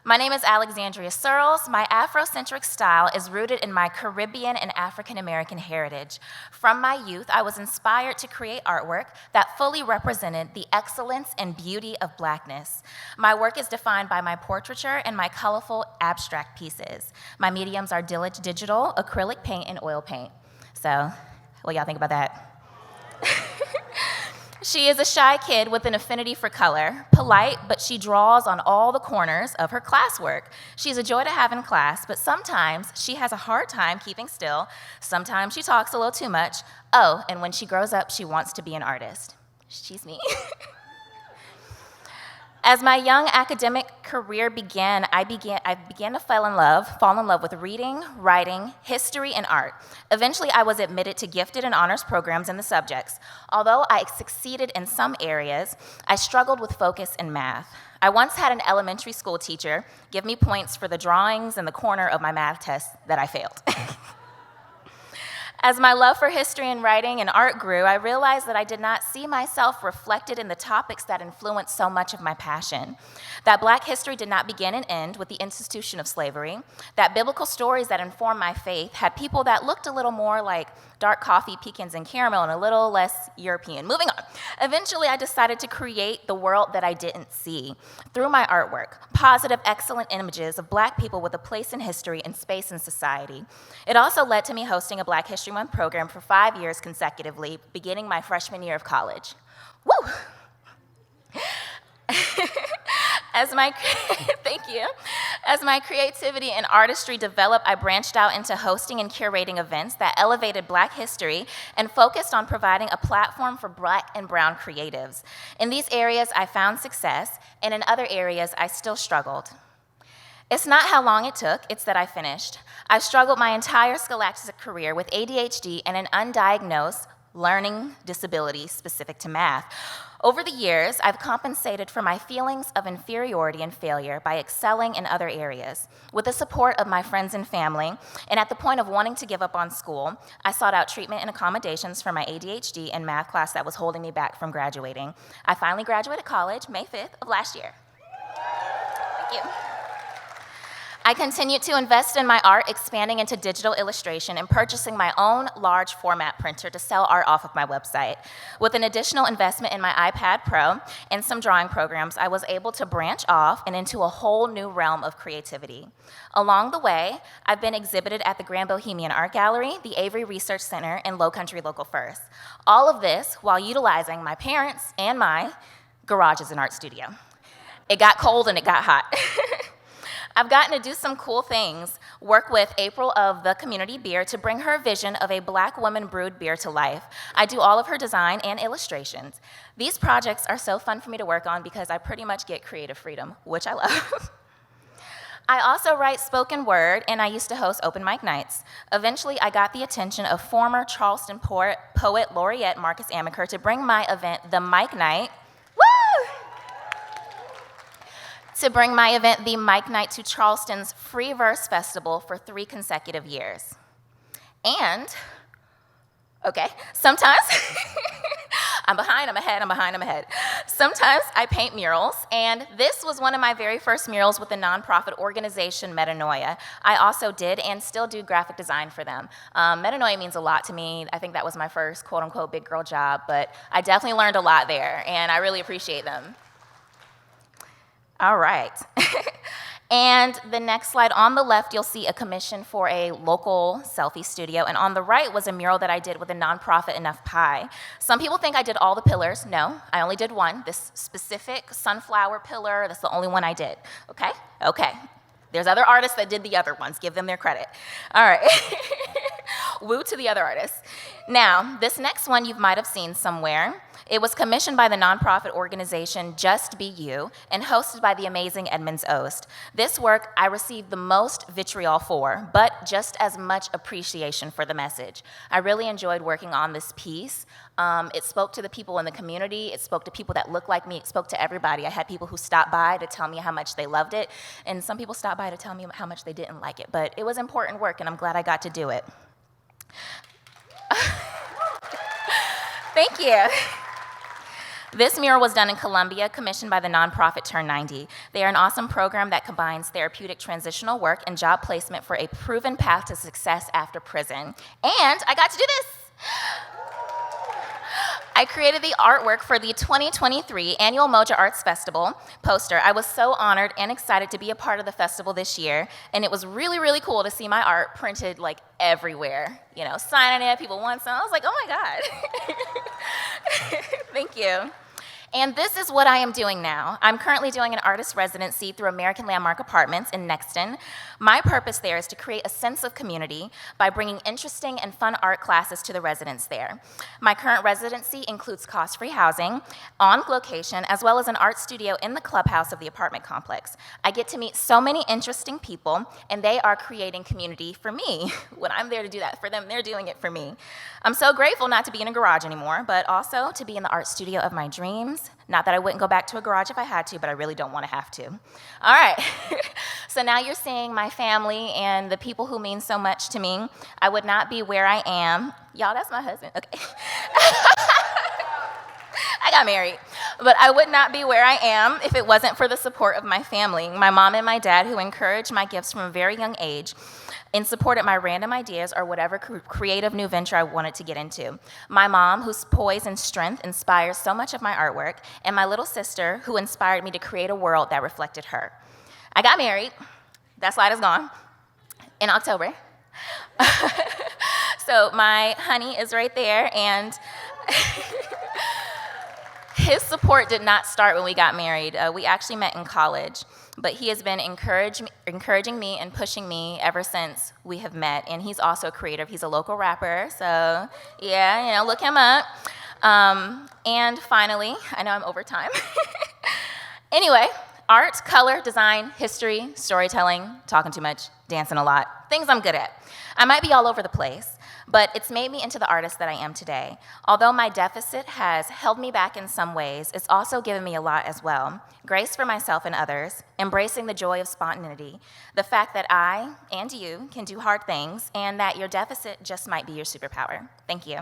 My name is Alexandria Searles. My Afrocentric style is rooted in my Caribbean and African American heritage. From my youth, I was inspired to create artwork that fully represented the excellence and beauty of Blackness. My work is defined by my portraiture and my colorful abstract pieces. My mediums are digital, acrylic paint, and oil paint. So, what y'all think about that? She is a shy kid with an affinity for color, polite, but she draws on all the corners of her classwork. She's a joy to have in class, but sometimes she has a hard time keeping still. Sometimes she talks a little too much. Oh, and when she grows up, she wants to be an artist. She's me. As my young academic career began, I began to fall in love with reading, writing, history, and art. Eventually, I was admitted to gifted and honors programs in the subjects. Although I succeeded in some areas, I struggled with focus in math. I once had an elementary school teacher give me points for the drawings in the corner of my math test that I failed. As my love for history and writing and art grew, I realized that I did not see myself reflected in the topics that influenced so much of my passion. That Black history did not begin and end with the institution of slavery. That biblical stories that informed my faith had people that looked a little more like dark coffee, pecans, and caramel, and a little less European. Moving on. Eventually, I decided to create the world that I didn't see through my artwork, positive, excellent images of Black people with a place in history and space in society. It also led to me hosting a Black History Month program for 5 years consecutively, beginning my freshman year of college. Woo! Thank you. As my creativity and artistry developed, I branched out into hosting and curating events that elevated Black history and focused on providing a platform for Black and brown creatives. In these areas, I found success, and in other areas, I still struggled. It's not how long it took, it's that I finished. I've struggled my entire scholastic career with ADHD and an undiagnosed learning disability specific to math. Over the years, I've compensated for my feelings of inferiority and failure by excelling in other areas. With the support of my friends and family, and at the point of wanting to give up on school, I sought out treatment and accommodations for my ADHD and math class that was holding me back from graduating. I finally graduated college May 5th of last year. Thank you. I continued to invest in my art, expanding into digital illustration and purchasing my own large format printer to sell art off of my website. With an additional investment in my iPad Pro and some drawing programs, I was able to branch off and into a whole new realm of creativity. Along the way, I've been exhibited at the Grand Bohemian Art Gallery, the Avery Research Center, and Low Country Local First. All of this while utilizing my parents' and my garage as an art studio. It got cold and it got hot. I've gotten to do some cool things, work with April of the Community Beer to bring her vision of a Black woman brewed beer to life. I do all of her design and illustrations. These projects are so fun for me to work on because I pretty much get creative freedom, which I love. I also write spoken word, and I used to host open mic nights. Eventually, I got the attention of former Charleston poet laureate Marcus Amaker to bring my event, The Mic Night, to Charleston's Free Verse Festival for 3 consecutive years. And, sometimes, I'm ahead. Sometimes I paint murals, and this was one of my very first murals with the nonprofit organization Metanoia. I also did and still do graphic design for them. Metanoia means a lot to me. I think that was my first quote-unquote big girl job, but I definitely learned a lot there, and I really appreciate them. All right. And the next slide, on the left, you'll see a commission for a local selfie studio, and on the right was a mural that I did with a nonprofit Enough Pie. Some people think I did all the pillars. No, I only did one, this specific sunflower pillar. That's the only one I did, okay. There's other artists that did the other ones. Give them their credit. All right. Woo to the other artists. Now, this next one you might have seen somewhere. It was commissioned by the nonprofit organization Just Be You and hosted by the amazing Edmonds Oast. This work I received the most vitriol for, but just as much appreciation for the message. I really enjoyed working on this piece. It spoke to the people in the community. It spoke to people that look like me. It spoke to everybody. I had people who stopped by to tell me how much they loved it, and some people stopped by to tell me how much they didn't like it. But it was important work, and I'm glad I got to do it. Thank you. This mural was done in Colombia, commissioned by the nonprofit Turn 90. They are an awesome program that combines therapeutic transitional work and job placement for a proven path to success after prison. And I got to do this. I created the artwork for the 2023 annual Moja Arts Festival poster. I was so honored and excited to be a part of the festival this year, and it was really, really cool to see my art printed like everywhere. You know, signing it, people want some. I was like, oh my God. Thank you. And this is what I am doing now. I'm currently doing an artist residency through American Landmark Apartments in Nexton. My purpose there is to create a sense of community by bringing interesting and fun art classes to the residents there. My current residency includes cost-free housing, on location, as well as an art studio in the clubhouse of the apartment complex. I get to meet so many interesting people, and they are creating community for me. When I'm there to do that for them, they're doing it for me. I'm so grateful not to be in a garage anymore, but also to be in the art studio of my dreams. Not that I wouldn't go back to a garage if I had to, but I really don't want to have to. All right, so now you're seeing my family and the people who mean so much to me. I would not be where I am. Y'all, that's my husband, okay. I got married, but I would not be where I am if it wasn't for the support of my family, my mom and my dad, who encouraged my gifts from a very young age and supported my random ideas or whatever creative new venture I wanted to get into. My mom, whose poise and strength inspires so much of my artwork, and my little sister, who inspired me to create a world that reflected her. I got married, that slide is gone, in October. So my honey is right there, and his support did not start when we got married. We actually met in college, but he has been encouraging me and pushing me ever since we have met, and he's also a creative. He's a local rapper, so yeah, you know, look him up. And finally, I know I'm over time. Anyway, art, color, design, history, storytelling, talking too much, dancing a lot, things I'm good at. I might be all over the place, but it's made me into the artist that I am today. Although my deficit has held me back in some ways, it's also given me a lot as well. Grace for myself and others, embracing the joy of spontaneity, the fact that I and you can do hard things, and that your deficit just might be your superpower. Thank you.